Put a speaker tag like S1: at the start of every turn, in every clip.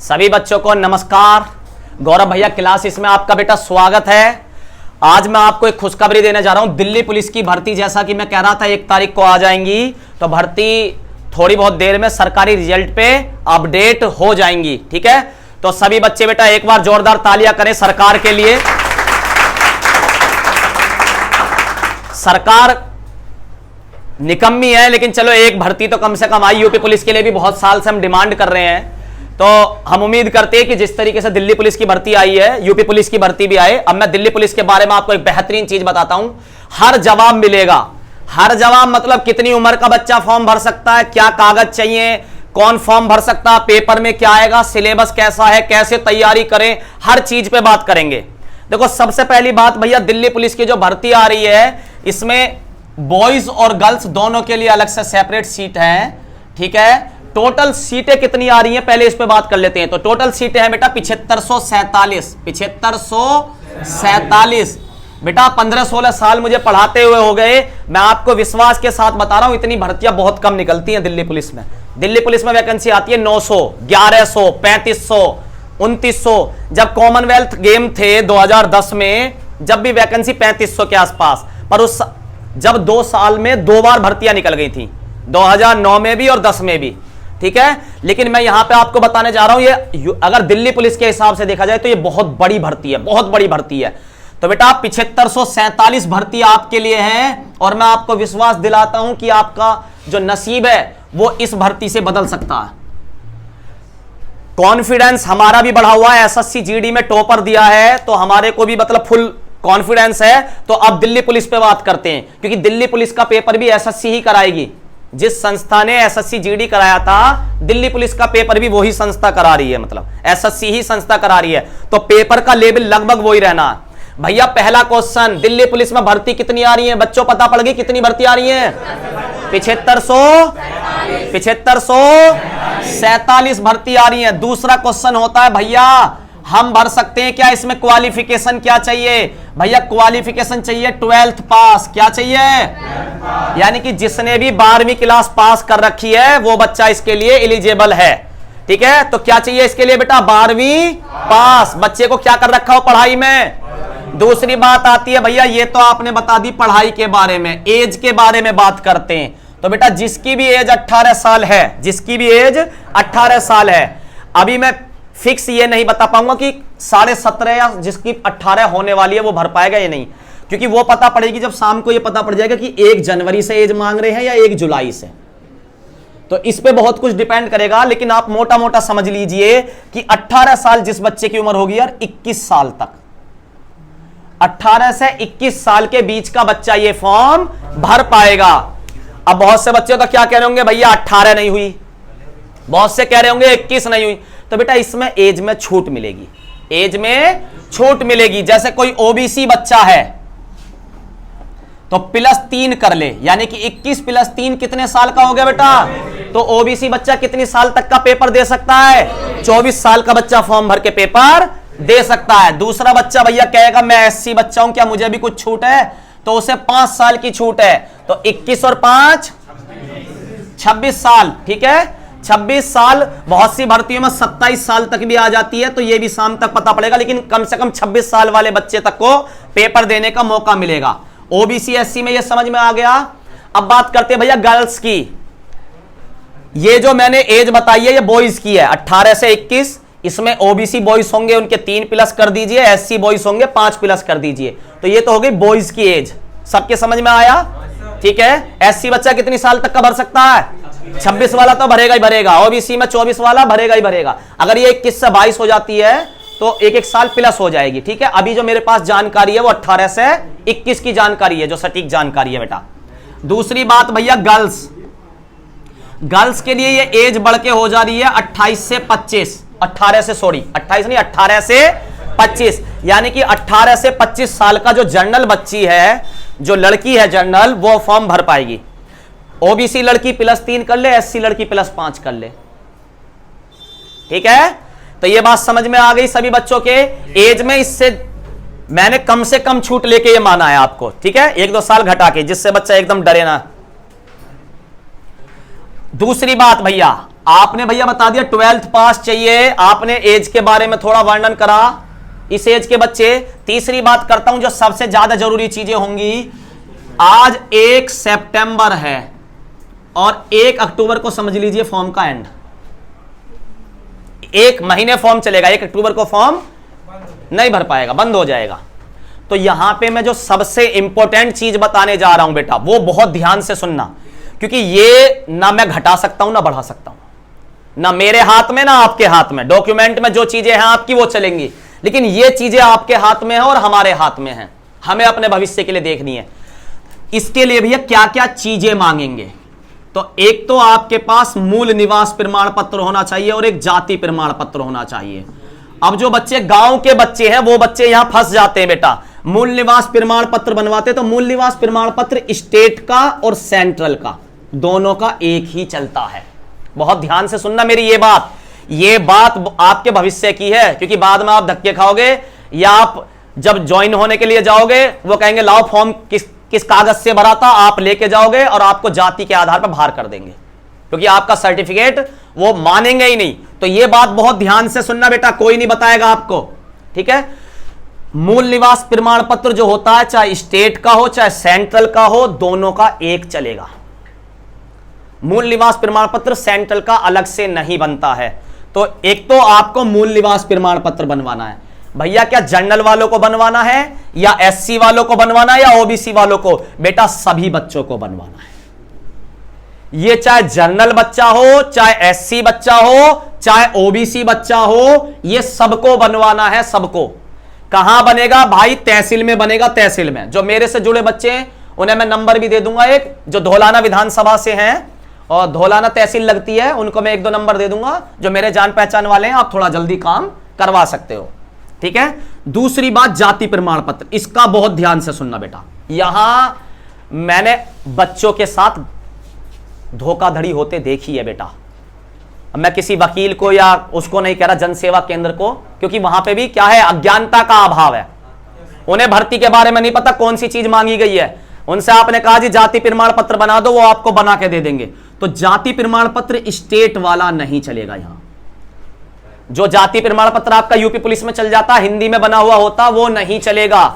S1: सभी बच्चों को नमस्कार। गौरव भैया क्लासेस में आपका बेटा स्वागत है। आज मैं आपको एक खुशखबरी देने जा रहा हूं। दिल्ली पुलिस की भर्ती, जैसा कि मैं कह रहा था 1 तारीख को आ जाएंगी, तो भर्ती थोड़ी बहुत देर में सरकारी रिजल्ट पे अपडेट हो जाएंगी। ठीक है, तो सभी बच्चे बेटा एक बार जोरदार तालियां करें सरकार के लिए। सरकार निकम्मी है, लेकिन चलो एक भर्ती तो कम से कम आई। यूपी पुलिस के लिए भी बहुत साल से हम डिमांड कर रहे हैं, तो हम उम्मीद करते हैं कि जिस तरीके से दिल्ली पुलिस की भर्ती आई है, यूपी पुलिस की भर्ती भी आए। अब मैं दिल्ली पुलिस के बारे में आपको एक बेहतरीन चीज बताता हूं। हर जवाब मिलेगा। हर जवाब मतलब कितनी उम्र का बच्चा फॉर्म भर सकता है, क्या कागज चाहिए, कौन फॉर्म भर सकता है, पेपर में क्या आएगा, सिलेबस कैसा है, कैसे तैयारी करें, हर चीज पे बात करेंगे। देखो, सबसे पहली बात भैया, दिल्ली पुलिस की जो भर्ती आ रही है, इसमें बॉयज और गर्ल्स दोनों के लिए अलग से सेपरेट सीट है। ठीक है, टोटल सीटें कितनी आ रही हैं पहले इस पे बात कर लेते हैं। तो टोटल सीटें हैं बेटा 7547 बेटा। 15-16 साल मुझे पढ़ाते हुए हो गए। मैं आपको विश्वास के साथ बता रहा हूं, इतनी भर्तियां बहुत कम निकलती हैं दिल्ली पुलिस में। दिल्ली पुलिस में वैकेंसी आती है 900, 1100, 3500, 2900। जब कॉमनवेल्थ गेम थे 2010 में, जब भी वैकेंसी 3500 के आसपास, पर उस जब 2 साल में 2 बार भर्तियां निकल गई थी, 2009 में भी और 10 में भी। ठीक है, लेकिन मैं यहां पे आपको बताने जा रहा हूं, ये अगर दिल्ली पुलिस के हिसाब से देखा जाए तो ये बहुत बड़ी भर्ती है, बहुत बड़ी भर्ती है। तो बेटा 7547 भर्ती आपके लिए है, और मैं आपको विश्वास दिलाता हूं कि आपका जो नसीब है वो इस भर्ती से बदल सकता है। कॉन्फिडेंस हमारा भी बढ़ा हुआ है। एसएससी जीडी में टॉपर दिया है, तो हमारे को भी मतलब फुल कॉन्फिडेंस है। तो अब दिल्ली पुलिस पे बात करते हैं, क्योंकि दिल्ली पुलिस का पेपर भी एसएससी ही कराएगी। जिस संस्था ने एसएससी जीडी कराया था, दिल्ली पुलिस का पेपर भी वही संस्था करा रही है, मतलब एसएससी ही संस्था करा रही है। तो पेपर का लेवल लगभग वही रहना है। भैया पहला क्वेश्चन, दिल्ली पुलिस में भर्ती कितनी आ रही है बच्चों, पता पड़ गई कितनी भर्ती आ रही है? 7547 भर्ती आ रही है। दूसरा क्वेश्चन होता है, भैया हम भर सकते हैं क्या, इसमें क्वालिफिकेशन क्या चाहिए? भैया क्वालिफिकेशन चाहिए 12th पास। क्या चाहिए? यानी कि जिसने भी 12वीं क्लास पास कर रखी है वो बच्चा इसके लिए एलिजिबल है। ठीक है, तो क्या चाहिए इसके लिए बेटा? 12वीं पास। बच्चे को क्या कर रखा हो पढ़ाई में? दूसरी बात आती है भैया, ये तो आपने बता दी पढ़ाई के बारे में, एज के बारे में बात करते हैं। तो बेटा जिसकी भी एज 18 साल है, जिसकी भी एज 18 साल है, अभी मैं फिक्स ये नहीं बता पाऊंगा कि 17.5 या जिसकी 18 होने वाली है वो भर पाएगा या नहीं, क्योंकि वो पता पड़ेगी जब शाम को ये पता पड़ जाएगा कि 1 जनवरी से एज मांग रहे हैं या 1 जुलाई से। तो इस पे बहुत कुछ डिपेंड करेगा, लेकिन आप मोटा मोटा समझ लीजिए कि 18 साल जिस बच्चे की उम्र होगी यार, 21 साल तक, 18 से 21 साल के बीच का बच्चा ये फॉर्म भर पाएगा। अब बहुत से बच्चे तो क्या कह रहे होंगे, भैया 18 नहीं हुई, बहुत से कह रहे होंगे 21 नहीं हुई। तो बेटा इसमें एज में छूट मिलेगी, एज में छूट मिलेगी। जैसे कोई ओबीसी बच्चा है तो +3 कर ले, यानी कि 21 + 3 कितने साल का हो गया बेटा? तो ओबीसी बच्चा कितनी साल तक का पेपर दे सकता है? 24 साल का बच्चा फॉर्म भर के पेपर दे सकता है। दूसरा बच्चा भैया कहेगा मैं एससी बच्चा हूं, क्या मुझे भी कुछ छूट है? तो उसे 5 साल की छूट है। तो 21 और 5 26 साल। ठीक है, 26 साल। बहुत सी भर्तियों में 27 साल तक भी आ जाती है, तो यह भी शाम तक पता पड़ेगा, लेकिन कम से कम 26 साल वाले बच्चे तक को पेपर देने का मौका मिलेगा। ओबीसी एससी में यह समझ में आ गया। अब बात करते हैं भैया गर्ल्स की। ये जो मैंने एज बताई है ये बॉयज की है, 18 से 21। इसमें ओबीसी बॉयज होंगे उनके 3+ कर दीजिए, एससी बॉयज होंगे 5+ कर दीजिए। तो ये तो हो गई बॉयज की एज। सबके समझ में आया? ठीक है, एससी बच्चा कितनी साल तक का भर सकता है? 26 वाला तो भरेगा ही भरेगा। ओबीसी में 24 वाला भरेगा ही भरेगा। अगर ये 21 से 22 हो जाती है तो 1 साल प्लस हो जाएगी। ठीक है, अभी जो मेरे पास जानकारी है वो 18 से 21 की जानकारी है, जो सटीक जानकारी है बेटा। दूसरी बात भैया गर्ल्स, गर्ल्स के लिए ये एज बढ़ के हो जा रही है 28 से 25, 18 से 25, यानी कि 18 से 25 साल का जो जनरल बच्ची है, जो लड़की है जनरल, वो फॉर्म भर पाएगी। ओबीसी लड़की +3 कर ले, एससी लड़की +5 कर ले। ठीक है, तो ये बात समझ में आ गई सभी बच्चों के। एज में इससे मैंने कम से कम छूट लेके ये माना है आपको। ठीक है, 1-2 साल घटा के, जिससे बच्चा एकदम डरे ना। दूसरी बात भैया, आपने भैया बता दिया 12th पास चाहिए, आपने एज के बारे में थोड़ा वर्णन करा, इस एज के बच्चे। तीसरी बात करता हूं जो सबसे ज्यादा जरूरी चीजें होंगी। आज 1 सितंबर है और 1 अक्टूबर को समझ लीजिए फॉर्म का एंड। 1 महीने फॉर्म चलेगा, 1 अक्टूबर को फॉर्म नहीं भर पाएगा, बंद हो जाएगा। तो यहां पे मैं जो सबसे इंपॉर्टेंट चीज बताने जा रहा हूं बेटा, वो बहुत ध्यान से सुनना, क्योंकि ये ना मैं घटा सकता हूं ना बढ़ा सकता हूं, ना मेरे हाथ में ना आपके हाथ में। डॉक्यूमेंट में जो चीजें हैं आपकी वो चलेंगी, लेकिन ये चीजें आपके हाथ में है और हमारे हाथ में है, हमें अपने भविष्य के लिए देखनी है। इसके लिए भैया क्या क्या चीजें मांगेंगे, तो एक तो आपके पास मूल निवास प्रमाण पत्र होना चाहिए और एक जाति प्रमाण पत्र होना चाहिए। अब जो बच्चे गांव के बच्चे हैं वो बच्चे यहां फंस जाते हैं बेटा। मूल निवास प्रमाण पत्र बनवाते तो मूल निवास प्रमाण पत्र स्टेट का और सेंट्रल का दोनों का एक ही चलता है। बहुत ध्यान से सुनना मेरी ये बात आपके भविष्य की है, क्योंकि बाद में आप धक्के खाओगे या आप जब ज्वाइन होने के लिए जाओगे वो कहेंगे लाओ फॉर्म किस कागज से भरा था, आप लेके जाओगे और आपको जाति के आधार पर बाहर कर देंगे, क्योंकि आपका सर्टिफिकेट वो मानेंगे ही नहीं। तो ये बात बहुत ध्यान से सुनना बेटा, कोई नहीं बताएगा आपको, ठीक है। मूल निवास प्रमाण पत्र जो होता है चाहे स्टेट का हो चाहे सेंट्रल का हो, दोनों का एक चलेगा। मूल निवास प्रमाण पत्र सेंट्रल का अलग से नहीं बनता है। तो एक तो आपको मूल निवास प्रमाण पत्र बनवाना है भैया। क्या जनरल वालों को बनवाना है या एससी वालों को बनवाना है या ओबीसी वालों को? बेटा सभी बच्चों को बनवाना है। ये चाहे जनरल बच्चा हो, चाहे एससी बच्चा हो, चाहे ओबीसी बच्चा हो, ये सबको बनवाना है, सबको। कहां बनेगा भाई? तहसील में बनेगा, तहसील में। जो मेरे से जुड़े बच्चे हैं उन्हें मैं नंबर भी दे दूंगा, एक जो धौलाना विधानसभा से हैं और धौलाना तहसील लगती है, उनको मैं 1-2 नंबर दे दूंगा। जो मेरे जान पहचान वाले हैं, आप थोड़ा जल्दी काम करवा सकते हो, ठीक है। दूसरी बात जाति प्रमाण पत्र, इसका बहुत ध्यान से सुनना बेटा। यहां मैंने बच्चों के साथ धोखाधड़ी होते देखी है बेटा। मैं किसी वकील को या उसको नहीं कह रहा, जनसेवा केंद्र को, क्योंकि वहां पे भी क्या है, अज्ञानता का अभाव है। उन्हें भर्ती के बारे में नहीं पता कौन सी चीज मांगी गई है। उनसे आपने कहा जी जाति प्रमाण पत्र बना दो, वो आपको बना के दे देंगे। तो जाति प्रमाण पत्र स्टेट वाला नहीं चलेगा। यहां जो जाति प्रमाण पत्र आपका यूपी पुलिस में चल जाता, हिंदी में बना हुआ होता, वो नहीं चलेगा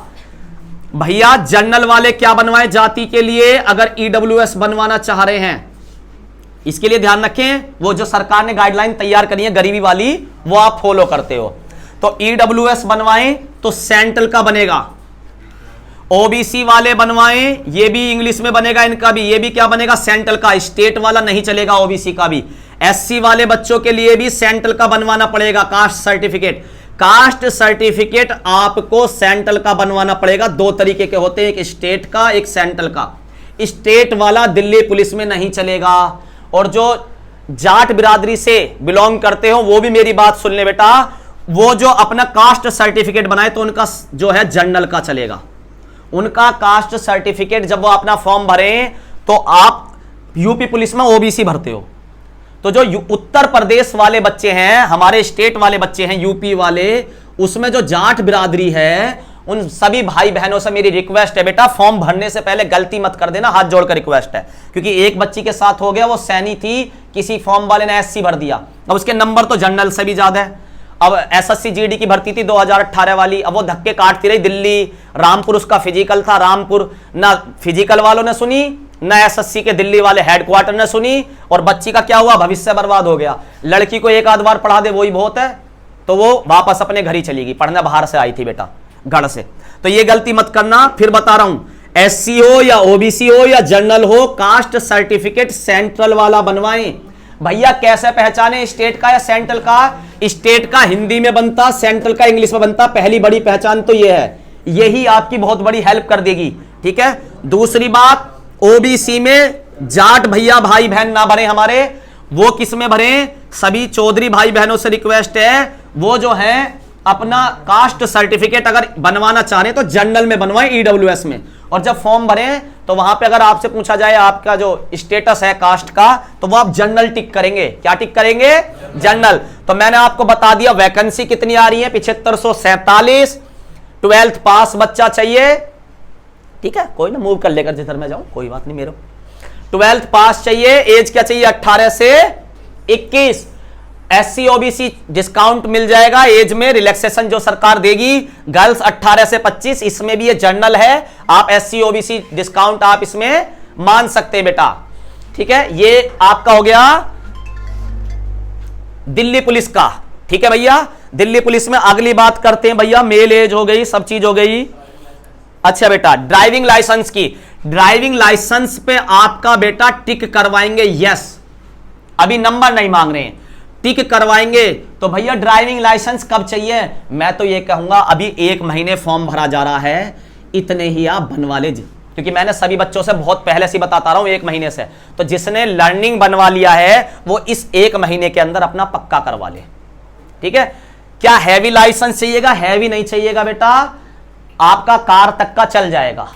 S1: भैया। जनरल वाले क्या बनवाए जाति के लिए? अगर ईडब्ल्यूएस बनवाना चाह रहे हैं, इसके लिए ध्यान रखें, वो जो सरकार ने गाइडलाइन तैयार करी है गरीबी वाली, वो आप फॉलो करते हो। तो ईडब्ल्यूएस बनवाएं तो सेंट्रल का बनेगा। ओबीसी वाले बनवाएं, ये भी इंग्लिश में बनेगा इनका भी, ये भी क्या बनेगा? सेंट्रल का। स्टेट वाला नहीं चलेगा ओबीसी का भी। एससी वाले बच्चों के लिए भी सेंट्रल का बनवाना पड़ेगा, कास्ट सर्टिफिकेट। कास्ट सर्टिफिकेट आपको सेंट्रल का बनवाना पड़ेगा। 2 तरीके के होते हैं, एक स्टेट का, एक सेंट्रल का। स्टेट वाला दिल्ली पुलिस में नहीं चलेगा। और जो जाट बिरादरी से बिलोंग करते हो वो भी मेरी बात सुन ले बेटा, वो जो अपना कास्ट सर्टिफिकेट बनाए तो उनका जो है जनरल का चलेगा। उनका कास्ट सर्टिफिकेट जब वो अपना फॉर्म भरें तो आप यूपी पुलिस में ओबीसी भरते हो। तो जो उत्तर प्रदेश वाले बच्चे हैं, हमारे स्टेट वाले बच्चे हैं, यूपी वाले, उसमें जो जाट बिरादरी है, उन सभी भाई बहनों से मेरी रिक्वेस्ट है बेटा, फॉर्म भरने से पहले गलती मत कर देना, हाथ जोड़कर रिक्वेस्ट है। क्योंकि एक बच्ची के साथ हो गया, वो सैनी थी, किसी फॉर्म वाले ने एससी भर दिया, अब उसके नंबर तो जनरल से भी ज्यादा है। अब एसएससी जीडी की भर्ती थी 2018 वाली, अब वो धक्के काटती रही। दिल्ली रामपुर उसका फिजिकल था, रामपुर ना फिजिकल वालों ने सुनी ना एसएससी के दिल्ली वाले हेडक्वार्टर ने सुनी, और बच्ची का क्या हुआ? भविष्य बर्बाद हो गया। लड़की को 1 आध बार पढ़ा दे वही बहुत है, तो वो वापस अपने घर ही चली गई। पढ़ना बाहर से आई थी बेटा, गढ़ से। तो ये गलती मत करना। फिर बता रहा हूं, एससी हो या ओबीसी हो या जनरल हो, कास्ट सर्टिफिकेट सेंट्रल वाला बनवाएं। भैया कैसे पहचाने स्टेट का या सेंट्रल का? स्टेट का हिंदी में बनता, सेंट्रल का इंग्लिश में बनता। पहली बड़ी पहचान तो ये है, यही आपकी बहुत बड़ी हेल्प कर देगी, ठीक है। दूसरी बात, ओबीसी में जाट भैया भाई बहन ना भरे हमारे, वो किस में भरे? सभी चौधरी भाई बहनों से रिक्वेस्ट है, वो जो है अपना कास्ट सर्टिफिकेट अगर बनवाना चाह रहे हैं तो जनरल में बनवाएं, ईडब्ल्यूएस में। और जब फॉर्म भरें तो वहां पे अगर आपसे पूछा जाए आपका जो स्टेटस है कास्ट का, तो वो आप जनरल टिक करेंगे। क्या टिक करेंगे? जनरल। तो मैंने आपको बता दिया वैकेंसी कितनी आ रही है, 7547। 12th पास बच्चा चाहिए, ठीक है। कोई ना मूव कर लेकर जिधर मैं जाऊं, कोई बात नहीं मेरे। 12th पास चाहिए। एज क्या चाहिए? 18 से 21। SC OBC डिस्काउंट मिल जाएगा एज में, रिलैक्सेशन जो सरकार देगी। गर्ल्स 18 से 25, इसमें भी ये जर्नल है, आप SC OBC डिस्काउंट आप इसमें मान सकते हैं बेटा। ठीक है, ये आपका हो गया दिल्ली पुलिस का। ठीक है भैया, दिल्ली पुलिस में अगली बात करते हैं भैया, मेल एज हो गई, सब चीज हो गई। अच्छा बेटा, ड्राइविंग लाइसेंस की, ड्राइविंग लाइसेंस पे आपका बेटा टिक करवाएंगे यस, अभी नंबर नहीं मांग रहे हैं, टिक करवाएंगे। तो भैया ड्राइविंग लाइसेंस कब चाहिए? मैं तो ये कहूंगा अभी 1 महीने फॉर्म भरा जा रहा है, इतने ही आप बनवा लीजिए, क्योंकि मैंने सभी बच्चों से बहुत पहले से बताता रहा हूं 1 महीने से, तो जिसने लर्निंग बनवा लिया है वो इस 1 महीने के अंदर अपना पक्का करवा ले। ठीक है, क्या हैवी लाइसेंस चाहिएगा? हैवी नहीं चाहिएगा बेटा, आपका कार तक का चल जाएगा।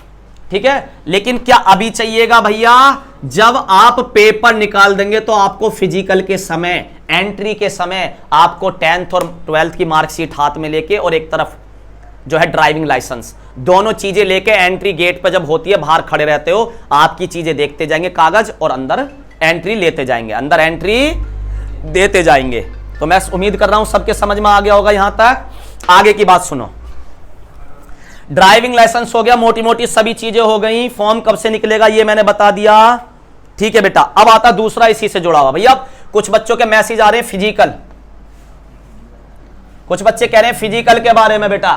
S1: ठीक है, लेकिन क्या अभी चाहिएगा भैया? जब आप पेपर निकाल देंगे तो आपको फिजिकल के समय, एंट्री के समय आपको 10th और 12th की मार्कशीट हाथ में लेके और एक तरफ जो है ड्राइविंग लाइसेंस, दोनों चीजें लेके एंट्री गेट पर जब होती है, बाहर खड़े रहते हो, आपकी चीजें देखते जाएंगे कागज, और अंदर एंट्री लेते जाएंगे, अंदर एंट्री देते जाएंगे। तो मैं उम्मीद कर रहा हूं सबके समझ में आ गया होगा यहां तक। आगे की बात सुनो, ड्राइविंग लाइसेंस हो गया, मोटी मोटी सभी चीजें हो गई, फॉर्म कब से निकलेगा ये मैंने बता दिया। ठीक है बेटा, अब आता दूसरा इसी से जुड़ा हुआ भैया, कुछ बच्चों के मैसेज आ रहे हैं फिजिकल, कुछ बच्चे कह रहे हैं फिजिकल के बारे में बेटा।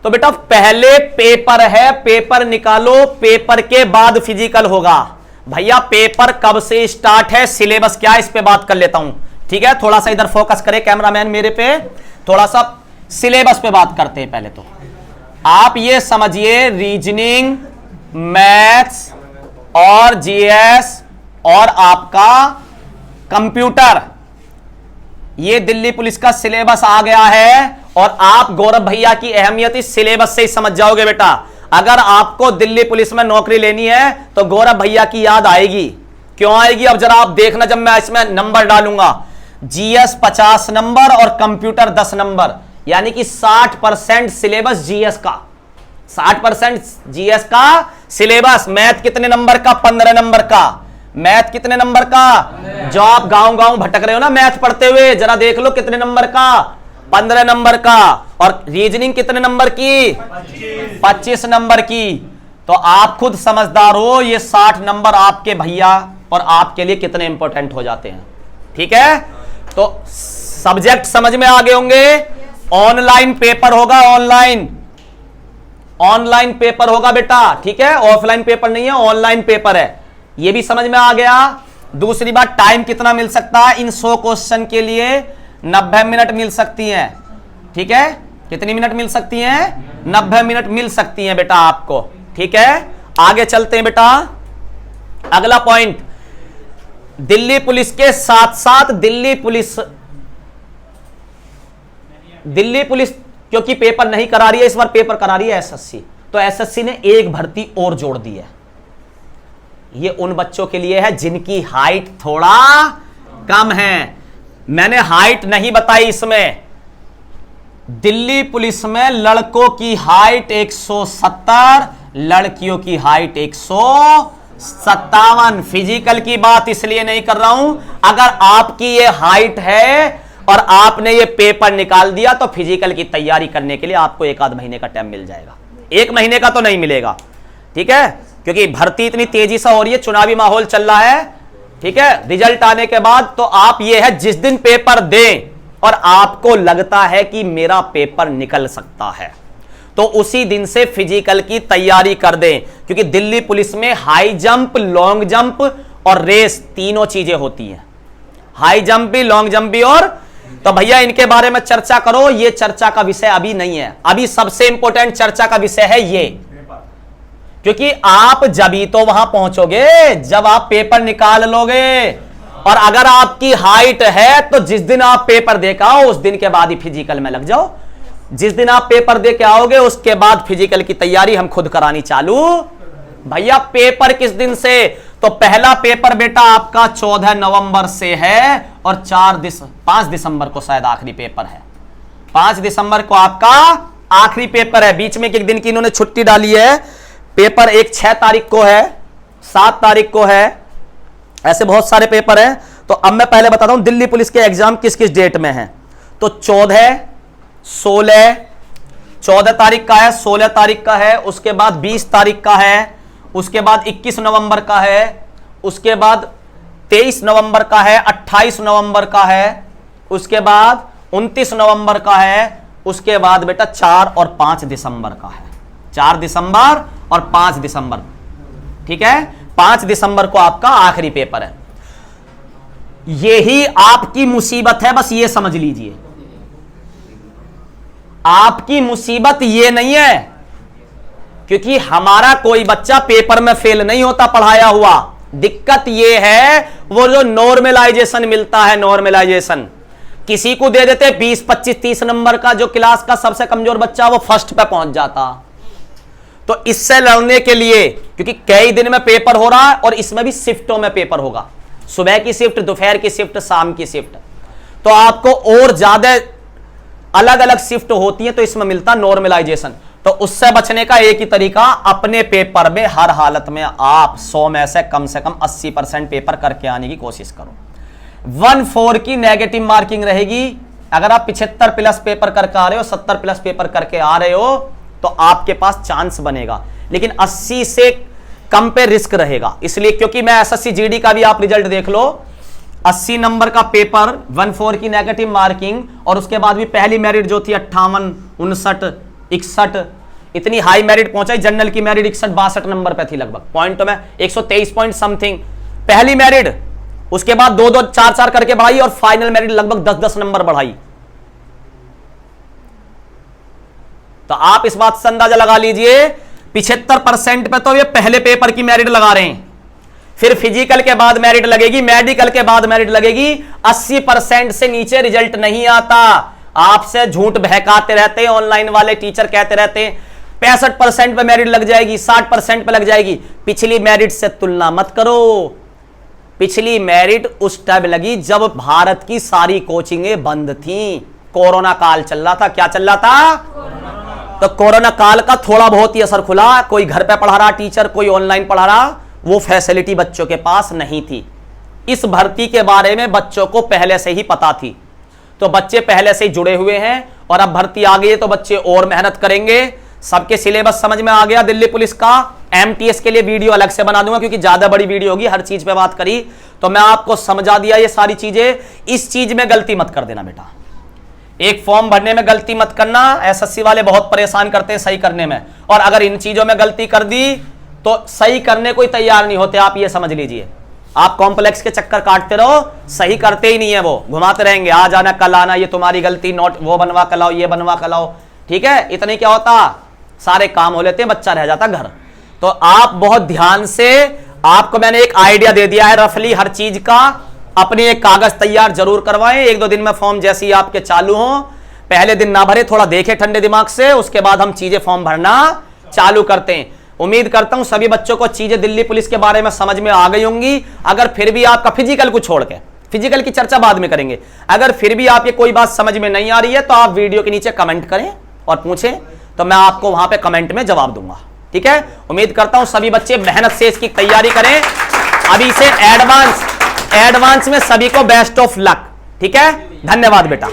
S1: तो बेटा पहले पेपर है, पेपर निकालो, पेपर के बाद फिजिकल होगा। भैया पेपर कब से स्टार्ट है, सिलेबस क्या है, इस पे बात कर लेता हूं। ठीक है, थोड़ा सा इधर फोकस करे कैमरामैन मेरे पे, थोड़ा सा सिलेबस पे बात करते हैं। पहले तो आप ये समझिए, रीजनिंग, मैथ्स और जीएस और आपका कंप्यूटर, ये दिल्ली पुलिस का सिलेबस आ गया है, और आप गौरव भैया की अहमियत इस सिलेबस से ही समझ जाओगे बेटा। अगर आपको दिल्ली पुलिस में नौकरी लेनी है तो गौरव भैया की याद आएगी। क्यों आएगी? अब जरा आप देखना, जब मैं इसमें नंबर डालूंगा, जीएस 50 नंबर और कंप्यूटर 10 नंबर, यानी कि 60% सिलेबस जीएस का, 60% जीएस का सिलेबस। मैथ कितने नंबर का? 15 नंबर का। मैथ कितने नंबर का? जो आप गांव गांव भटक रहे हो ना मैथ पढ़ते हुए, जरा देख लो कितने नंबर का? 15 नंबर का। और रीजनिंग कितने नंबर की? 25 नंबर की। तो आप खुद समझदार हो, ये 60 नंबर आपके भैया और आपके लिए कितने इंपॉर्टेंट हो जाते हैं। ठीक है, तो सब्जेक्ट समझ में आ गए होंगे। ऑनलाइन पेपर होगा, ऑनलाइन पेपर होगा बेटा। ठीक है, ऑफलाइन पेपर नहीं है, ऑनलाइन पेपर है, ये भी समझ में आ गया। दूसरी बात, टाइम कितना मिल सकता है? इन 100 क्वेश्चन के लिए 90 मिनट मिल सकती हैं। ठीक है, कितनी मिनट मिल सकती हैं? 90 मिनट मिल सकती हैं बेटा आपको। ठीक है, आगे चलते हैं बेटा। अगला पॉइंट, दिल्ली पुलिस के साथ साथ दिल्ली पुलिस क्योंकि पेपर नहीं करा रही है, इस बार पेपर करा रही है एसएससी, तो एसएससी ने एक भर्ती और जोड़ दी है। ये उन बच्चों के लिए है जिनकी हाइट थोड़ा कम है। मैंने हाइट नहीं बताई इसमें। दिल्ली पुलिस में लड़कों की हाइट 170, लड़कियों की हाइट 157। फिजिकल की बात इसलिए नहीं कर रहा हूं, अगर आपकी ये हाइट है और आपने ये पेपर निकाल दिया तो फिजिकल की तैयारी करने के लिए आपको 1 आध महीने का टाइम मिल जाएगा। 1 महीने का तो नहीं मिलेगा। ठीक है, क्योंकि भर्ती इतनी तेजी से हो रही है, चुनावी माहौल चल रहा है। ठीक है, रिजल्ट आने के बाद तो आप ये है, जिस दिन पेपर दें और आपको लगता है कि मेरा पेपर निकल सकता है, तो उसी दिन से फिजिकल की तैयारी कर दें। क्योंकि दिल्ली पुलिस में हाई जंप, लॉन्ग जंप और रेस तीनों चीजें होती हैं। हाई जंप भी, लॉन्ग जंप भी। और तो भैया इनके बारे में चर्चा करो, ये चर्चा का विषय अभी नहीं है। अभी सबसे इंपॉर्टेंट चर्चा का विषय है ये, क्योंकि आप जब ही तो वहां पहुंचोगे जब आप पेपर निकाल लोगे। और अगर आपकी हाइट है तो जिस दिन आप पेपर दे के आओ उस दिन के बाद ही फिजिकल में लग जाओ। जिस दिन आप पेपर दे के आओगे उसके बाद फिजिकल की तैयारी हम खुद करानी चालू। भैया पेपर किस दिन से? तो पहला पेपर बेटा आपका 14 नवंबर से है और 5 दिसंबर को शायद आखिरी पेपर है। 5 दिसंबर को आपका आखिरी पेपर है। बीच में एक दिन की इन्होंने छुट्टी डाली है। पेपर एक 6 तारीख को है, 7 तारीख को है, ऐसे बहुत सारे पेपर हैं। तो अब मैं पहले बताता हूं दिल्ली पुलिस के एग्जाम किस किस डेट में है। तो 14, 16, 14 तारीख का है, 16 तारीख का है, उसके बाद 20 तारीख का है, उसके बाद 21 नवंबर का है, उसके बाद 23 नवंबर का है, 28 नवंबर का है, उसके बाद 29 नवंबर का है, उसके बाद बेटा 4 और 5 दिसंबर का है। 4 दिसंबर और 5 दिसंबर, ठीक है। 5 दिसंबर को आपका आखिरी पेपर है। यही आपकी मुसीबत है, बस ये समझ लीजिए। आपकी मुसीबत ये नहीं है, क्योंकि हमारा कोई बच्चा पेपर में फेल नहीं होता पढ़ाया हुआ। दिक्कत ये है वो जो नॉर्मलाइजेशन मिलता है, नॉर्मलाइजेशन किसी को दे देते 20, 25, 30 नंबर का, जो क्लास का सबसे कमजोर बच्चा वो फर्स्ट पे पहुंच जाता। तो इससे लड़ने के लिए, क्योंकि कई दिन में पेपर हो रहा है और इसमें भी शिफ्टों में पेपर होगा, सुबह की शिफ्ट, दोपहर की शिफ्ट, शाम की शिफ्ट, तो आपको और ज्यादा अलग अलग शिफ्ट होती है, तो इसमें मिलता नॉर्मलाइजेशन। तो उससे बचने का एक ही तरीका, अपने पेपर में हर हालत में आप 100 में से कम 80% पेपर करके आने की कोशिश करो। 1-4 की नेगेटिव मार्किंग रहेगी। अगर आप 75 प्लस पेपर करके आ रहे हो, 70 प्लस पेपर करके आ रहे हो, तो आपके पास चांस बनेगा। लेकिन 80 से कम पे रिस्क रहेगा, इसलिए क्योंकि मैं एसएससी जीडी का भी आप रिजल्ट देख लो, 80 नंबर का पेपर, 1-4 की नेगेटिव मार्किंग, और उसके बाद भी पहली मेरिट जो थी 58, 59, 61, इतनी हाई मेरिट पहुंचाई। जनरल की मेरिट 61-62 नंबर पे थी लगभग, पॉइंट में 123 पॉइंट समथिंग पहली मेरिट, उसके बाद 2-2, 4-4 करके बढ़ाई, और फाइनल मेरिट लगभग 10-10 नंबर बढ़ाई। तो आप इस बात से अंदाजा लगा लीजिए, 75% पे तो ये पहले पेपर की मेरिट लगा रहे हैं, फिर फिजिकल के बाद मेरिट लगेगी, मेडिकल के बाद मेरिट लगेगी। 80% से नीचे रिजल्ट नहीं आता। आपसे झूठ बहकाते रहते हैं ऑनलाइन वाले टीचर, कहते रहते हैं 65% पे मेरिट लग जाएगी, 60% पे लग जाएगी। पिछली मेरिट से तुलना मत करो। पिछली मेरिट उस टाइम लगी जब भारत की सारी कोचिंगें बंद थी, कोरोना काल चल रहा था। क्या चल रहा था? तो कोरोना काल का थोड़ा बहुत ही असर खुला, कोई घर पे पढ़ा रहा टीचर, कोई ऑनलाइन पढ़ा रहा, वो फैसिलिटी बच्चों के पास नहीं थी। इस भर्ती के बारे में बच्चों को पहले से ही पता थी, तो बच्चे पहले से ही जुड़े हुए हैं, और अब भर्ती आ गई है तो बच्चे और मेहनत करेंगे। सबके सिलेबस समझ में आ गया दिल्ली पुलिस का। एमटीएस के लिए वीडियो अलग से बना दूंगा, क्योंकि ज्यादा बड़ी वीडियो होगी, हर चीज पे बात करी तो मैं आपको समझा दिया ये सारी चीजें। इस चीज में गलती मत कर देना बेटा, एक फॉर्म भरने में गलती मत करना। एसएससी वाले बहुत परेशान करते हैं सही करने में, और अगर इन चीजों में गलती कर दी तो सही करने को ही तैयार नहीं होते। आप ये समझ लीजिए, आप कॉम्प्लेक्स के चक्कर काटते रहो, सही करते ही नहीं है, वो घुमाते रहेंगे, आज आना कल आना, ये तुम्हारी गलती, नोट वो बनवा कर लाओ, ये बनवा कर लाओ, ठीक है। इतने क्या होता, सारे काम हो लेते हैं, बच्चा रह जाता घर। तो आप बहुत ध्यान से, आपको मैंने एक आइडिया दे दिया है रफली हर चीज का। अपने एक कागज तैयार जरूर करवाएं, 1-2 दिन में फॉर्म जैसे ही आपके चालू हो, पहले दिन ना भरे, थोड़ा देखें ठंडे दिमाग से, उसके बाद हम चीजें फॉर्म भरना चालू करते हैं। उम्मीद करता हूं सभी बच्चों को चीजें दिल्ली पुलिस के बारे में समझ में आ गई होंगी। अगर फिर भी आपका फिजिकल को छोड़ के, फिजिकल की चर्चा बाद में करेंगे, अगर फिर भी आपकी कोई बात समझ में नहीं आ रही है तो आप वीडियो के नीचे कमेंट करें और पूछें, तो मैं आपको वहां पे कमेंट में जवाब दूंगा, ठीक है। उम्मीद करता हूं सभी बच्चे मेहनत से इसकी तैयारी करें। अभी से एडवांस में सभी को बेस्ट ऑफ लक, ठीक है। धन्यवाद बेटा।